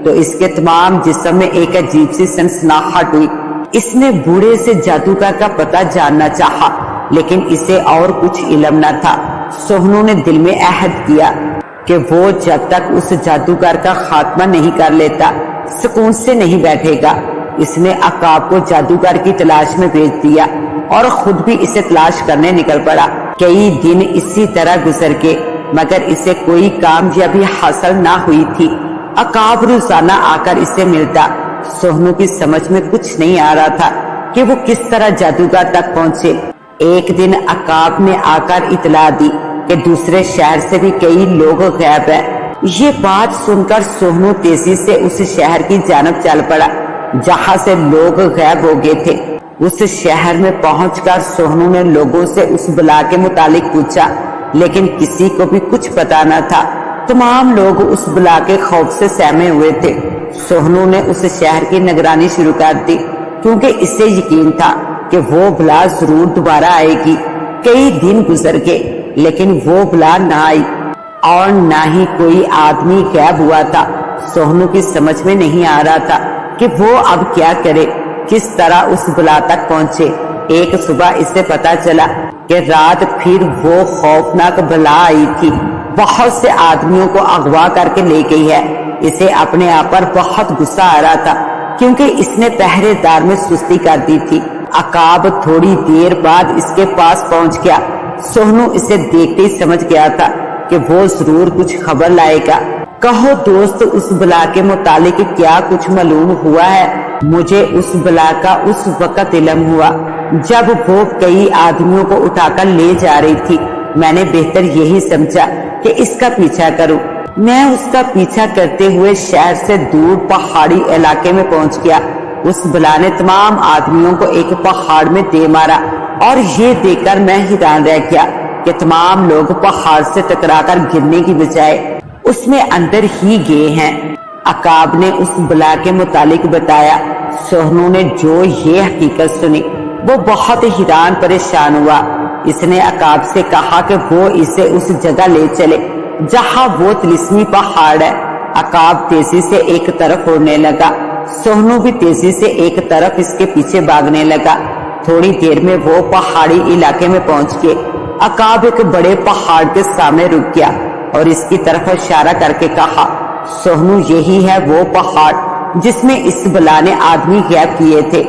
تو اس کے تمام جسم میں ایک عجیب سی سنسناہٹ ہوئی۔ اس نے بوڑھے سے جادوگر کا پتہ جاننا چاہا، لیکن اسے اور کچھ علم نہ تھا۔ سہنو نے دل میں عہد کیا کہ وہ جب تک اس جادوگر کا خاتمہ نہیں کر لیتا سکون سے نہیں بیٹھے گا۔ اس نے عقاب کو جادوگر کی تلاش میں بھیج دیا اور خود بھی اسے تلاش کرنے نکل پڑا۔ کئی دن اسی طرح گزر گئے مگر اسے کوئی کامیابی حاصل نہ ہوئی تھی۔ عقاب روزانہ آ کر اسے ملتا۔ سہنو کی سمجھ میں کچھ نہیں آ رہا تھا کہ وہ کس طرح جادوگر تک پہنچے۔ ایک دن عقاب نے آ کر اطلاع دی کہ دوسرے شہر سے بھی کئی لوگ غائب ہیں۔ یہ بات سن کر سہنو تیزی سے اس شہر کی جانب چل پڑا جہاں سے لوگ غائب ہو گئے تھے۔ اس شہر میں پہنچ کر سہنو نے لوگوں سے اس بلا کے متعلق پوچھا، لیکن کسی کو بھی کچھ پتا نہ تھا۔ تمام لوگ اس بلا کے خوف سے سہمے ہوئے تھے۔ سہنو نے اس شہر کی نگرانی شروع کر دی کیونکہ اسے یقین تھا کہ وہ بلا ضرور دوبارہ آئے گی۔ کئی دن گزر گئے لیکن وہ بلا نہ آئی اور نہ ہی کوئی آدمی غائب ہوا تھا۔ سہنو کی سمجھ میں نہیں آ رہا تھا کہ وہ اب کیا کرے، کس طرح اس بلا تک پہنچے۔ ایک صبح اسے پتا چلا کہ رات پھر وہ خوفناک بلا آئی تھی، بہت سے آدمیوں کو اغوا کر کے لے گئی ہے۔ اسے اپنے آپ پر بہت غصہ آ رہا تھا کیونکہ اس نے پہرے دار میں سستی کر دی تھی۔ عقاب تھوڑی دیر بعد اس کے پاس پہنچ گیا۔ سہنو اسے دیکھتے ہی سمجھ گیا تھا کہ وہ ضرور کچھ خبر لائے گا۔ کہو دوست، اس بلا کے متعلق کیا کچھ معلوم ہوا ہے؟ مجھے اس بلا کا اس وقت علم ہوا جب وہ کئی آدمیوں کو اٹھا کر لے جا رہی تھی۔ میں نے بہتر یہی سمجھا کہ اس کا پیچھا کروں۔ میں اس کا پیچھا کرتے ہوئے شہر سے دور پہاڑی علاقے میں پہنچ گیا۔ اس بلا نے تمام آدمیوں کو ایک پہاڑ میں دے مارا اور یہ دیکھ کر میں حیران رہ گیا کہ تمام لوگ پہاڑ سے ٹکرا کر گرنے کی بجائے اس میں اندر ہی گئے ہیں۔ عقاب نے اس بلا کے متعلق بتایا۔ سہنو نے جو یہ حقیقت سنی وہ بہت حیران پریشان ہوا۔ اس نے عقاب سے کہا کہ وہ اسے اس جگہ لے چلے جہاں وہ طلسمی پہاڑ ہے۔ عقاب تیزی سے ایک طرف اڑنے لگا، سہنو بھی تیزی سے ایک طرف اس کے پیچھے بھاگنے لگا۔ تھوڑی دیر میں وہ پہاڑی علاقے میں پہنچ گئے۔ عقاب ایک بڑے پہاڑ کے سامنے رک گیا اور اس کی طرف اشارہ کر کے کہا، سہنو یہی ہے وہ پہاڑ جس میں اس بلا نے آدمی غائب کیے تھے۔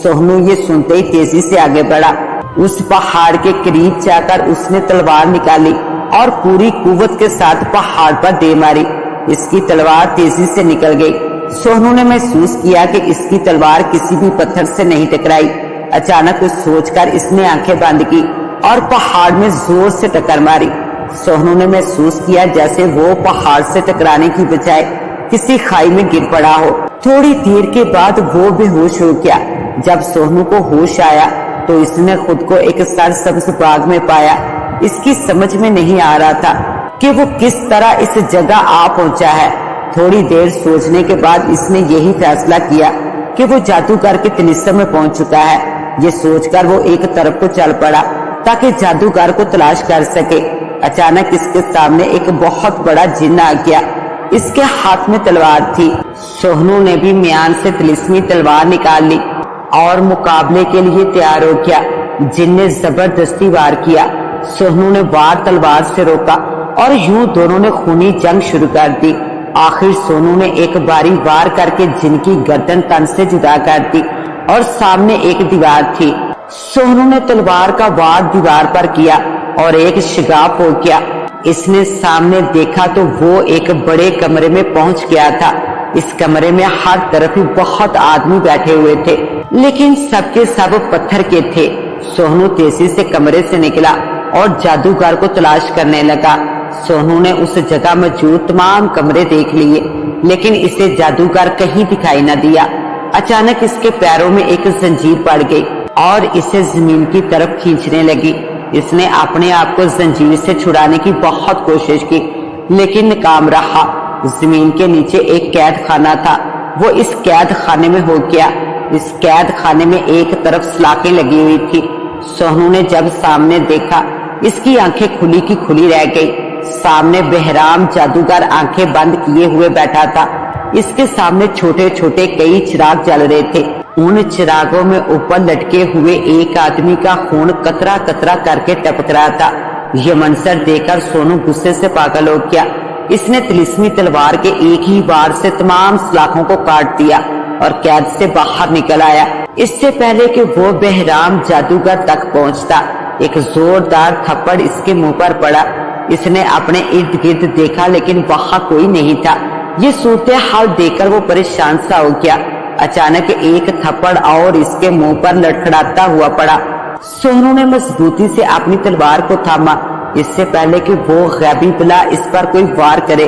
سہنو یہ سنتے ہی تیزی سے آگے بڑھا۔ اس پہاڑ کے قریب جا کر اس نے تلوار نکالی اور پوری قوت کے ساتھ پہاڑ پر دے ماری۔ اس کی تلوار تیزی سے نکل گئی۔ سہنو نے محسوس کیا کہ اس کی تلوار کسی بھی پتھر سے نہیں ٹکرائی۔ اچانک کچھ سوچ کر اس نے آنکھیں بند کی اور پہاڑ میں زور سے ٹکر ماری۔ سہنو نے محسوس کیا جیسے وہ پہاڑ سے ٹکرانے کی بجائے کسی کھائی میں گر پڑا ہو۔ تھوڑی دیر کے بعد وہ بے ہوش ہو گیا۔ جب سہنو کو ہوش آیا تو اس نے خود کو ایک سرسبز باغ میں پایا۔ اس کی سمجھ میں نہیں آ رہا تھا کہ وہ کس طرح اس جگہ آ پہنچا ہے۔ تھوڑی دیر سوچنے کے بعد اس نے یہی فیصلہ کیا کہ وہ جادوگر کے طلسم میں پہنچ چکا ہے۔ یہ سوچ کر وہ ایک طرف کو چل پڑا تاکہ جادوگر کو تلاش کر سکے۔ اچانک اس کے سامنے ایک بہت بڑا جن آ گیا۔ اس کے ہاتھ میں تلوار تھی۔ سہنو نے بھی میان سے طلسمی تلوار نکال لی اور مقابلے کے لیے تیار ہو گیا۔ جن نے زبردستی وار کیا۔ سہنو نے وار تلوار سے روکا اور یوں دونوں نے خونی جنگ شروع کر دی۔ آخر سہنو نے ایک باری وار کر کے جن کی گردن تن سے جدا کر دی اور سامنے ایک دیوار تھی۔ سہنو نے تلوار کا وار دیوار پر کیا اور ایک شگاف ہو گیا۔ اس نے سامنے دیکھا تو وہ ایک بڑے کمرے میں پہنچ گیا تھا۔ اس کمرے میں ہر طرف بہت آدمی بیٹھے ہوئے تھے لیکن سب کے سب پتھر کے تھے۔ سہنو تیزی سے کمرے سے نکلا اور جادوگر کو تلاش کرنے لگا۔ سہنو نے اس جگہ موجود تمام کمرے دیکھ لیے لیکن اسے جادوگر کہیں دکھائی نہ دیا۔ اچانک اس کے پیروں میں ایک زنجیر پڑ گئی اور اسے زمین کی طرف کھینچنے لگی۔ اس نے اپنے آپ کو زنجیر سے چھڑانے کی بہت کوشش کی لیکن ناکام رہا۔ زمین کے نیچے ایک قید خانہ تھا۔ وہ اس قید خانے میں ہو گیا۔ اس قید خانے میں ایک طرف سلاخیں لگی ہوئی تھی۔ سہنو نے جب سامنے دیکھا اس کی آنکھیں کھلی کی کھلی رہ گئی۔ سامنے بہرام جادوگر آنکھیں بند کیے ہوئے بیٹھا تھا۔ اس کے سامنے چھوٹے چھوٹے کئی چراغ جل رہے تھے۔ ان چراغوں میں اوپر لٹکے ہوئے ایک آدمی کا خون قطرہ قطرہ کر کے ٹپک رہا تھا۔ یہ منظر دیکھ کر سونو غصے سے پاگل ہو گیا۔ اس نے طلسمی تلوار کے ایک ہی وار سے تمام سلاخوں کو کاٹ دیا اور قید سے باہر نکل آیا۔ اس سے پہلے کہ وہ بہرام جادوگر تک پہنچتا، ایک زوردار تھپڑ اس کے منہ پر پڑا۔ اس نے اپنے ارد گرد دیکھا لیکن وہاں کوئی نہیں تھا۔ یہ صورتحال دیکھ کر وہ پریشان سا ہو گیا۔ اچانک ایک تھپڑ اور اس کے منہ پر لڑکھڑاتا ہوا پڑا۔ سونو نے مضبوطی سے اپنی تلوار کو تھاما اس سے پہلے کہ وہ غیبی بلا اس پر کوئی وار کرے۔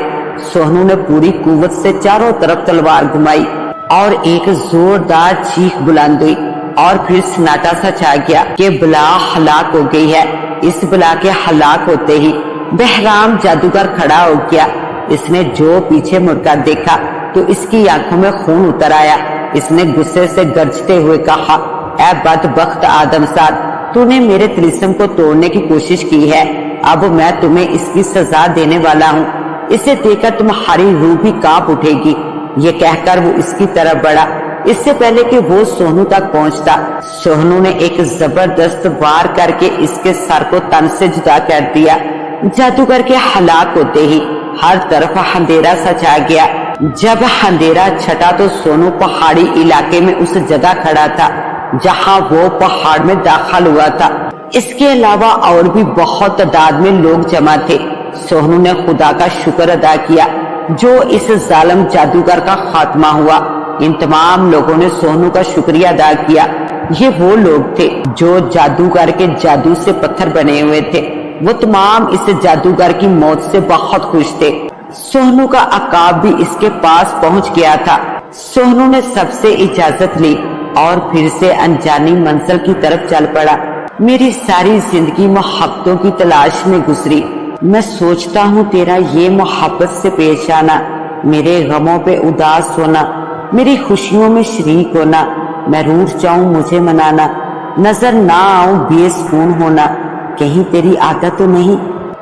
سونو نے پوری قوت سے چاروں طرف تلوار گھمائی اور ایک زوردار چیخ بلند ہوئی اور پھر سناٹا سا چھا گیا کہ بلا ہلاک ہو گئی ہے۔ اس بلا کے ہلاک ہوتے ہی بہرام جادوگر کھڑا ہو گیا۔ اس نے جو پیچھے مڑ کر دیکھا تو اس کی آنکھوں میں خون اتر آیا۔ اس نے غصے سے گرجتے ہوئے کہا، اے بدبخت آدمزاد، تو نے میرے طلسم کو توڑنے کی کوشش کی ہے، اب میں تمہیں اس کی سزا دینے والا ہوں۔ اسے دیکھ کر تمہاری روح بھی کانپ اٹھے گی۔ یہ کہہ کر وہ اس کی طرف بڑھا۔ اس سے پہلے کہ وہ سونو تک پہنچتا، سونو نے ایک زبردست وار کر کے اس کے سر کو تن سے جدا کر دیا۔ جادوگر کے ہلاک ہوتے ہی ہر طرف اندھیرا سا چھا گیا۔ جب اندھیرا چھٹا تو سونو پہاڑی علاقے میں اس جگہ کھڑا تھا جہاں وہ پہاڑ میں داخل ہوا تھا۔ اس کے علاوہ اور بھی بہت تعداد میں لوگ جمع تھے۔ سونو نے خدا کا شکر ادا کیا جو اس ظالم جادوگر کا خاتمہ ہوا۔ ان تمام لوگوں نے سونو کا شکریہ ادا کیا۔ یہ وہ لوگ تھے جو جادوگر کے جادو سے پتھر بنے ہوئے تھے۔ وہ تمام اس جادوگر کی موت سے بہت خوش تھے۔ سونو کا عقاب بھی اس کے پاس پہنچ گیا تھا۔ سونو نے سب سے اجازت لی اور پھر سے انجانی منزل کی طرف چل پڑا۔ میری ساری زندگی محبتوں کی تلاش میں گزری۔ میں سوچتا ہوں تیرا یہ محبت سے پیش آنا، میرے غموں پہ اداس ہونا، میری خوشیوں میں شریک ہونا، میں روٹھ جاؤں مجھے منانا، نظر نہ آؤں بے سکون ہونا، کہیں تیری عادت تو نہیں۔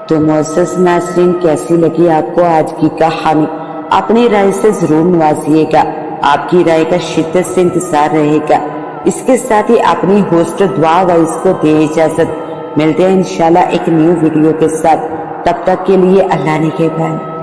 تو معزز ناظرین، کیسی لگی آپ کو آج کی کہانی؟ اپنی رائے سے ضرور نوازیے گا، آپ کی رائے کا شدت سے انتظار رہے گا۔ اس کے ساتھ ہی اپنی ہوسٹ دعا وائس کو دے اجازت، ملتے ہیں انشاءاللہ ایک نیو ویڈیو کے ساتھ۔ تب تک کے لیے اللہ نگہبان۔